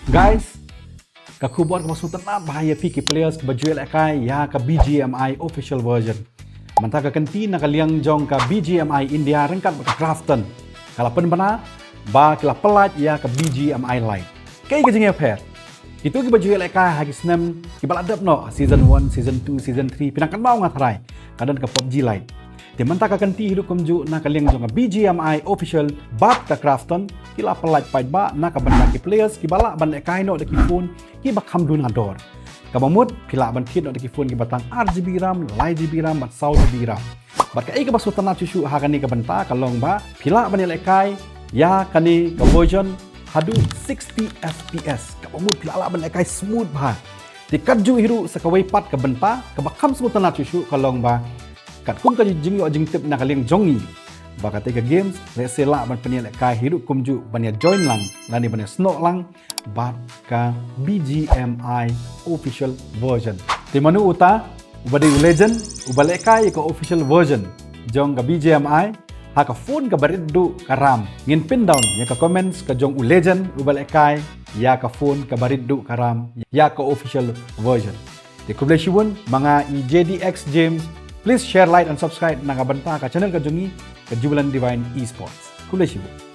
Guys, ka Khubor masuk tenat bahaya piki players ke baju ialehkai ya ke BGMI official version. Mantap ka kenti nak liang jong ke BGMI India rengkat ke KRAFTON. Kalau pen bana ba kila pelat ya ke BGMI Lite. Kai ke jingnya pair. Itu ke baju ialehkai hagi snem ki baladap no season 1, season 2, season 3 pinakan mau ngatrai. Kadang ke PUBG Lite. Di mantap ka kenti hidup kumju nak liang jong ke BGMI official bat ke KRAFTON. Kila pelat pai ba nak ka ban ki players ki balak ban ialehkai no de ki phone ki ba kham dun ngador. Kabamut pila ban kit no de ki phone ki batang RGB RAM, GB RAM, bat sau GB RAM. Bat ka ka basu tanah cucu ha kani ka benta kalong ba pila ban ialehkai ya kani ka version Khadduh 60 FPS. Kabamut pila ala ban ialehkai smooth ba. Di kadju hiru sakawai pat ka benta ka bakam smooth tanah cucu kalong ba kat kum ka jinglo jingtip nak liang jongi. Baka tega games resela ban ialehkai hidup kumju banya join lang lani banya snow lang bat ka BGMI official version. Di manu uta ubadi legend ialehkai ka official version jong ka BGMI ha ka phone ka bariddu ka RAM ngin pin down ya ka comments ka jong legend ialehkai ya ka phone ka bariddu ka RAM ya ka official version. Di kublesiwon mga JDX James, please share, like and subscribe na kabanta ka channel ka jongi Kejubulan Divine Esports. Kublesiwon.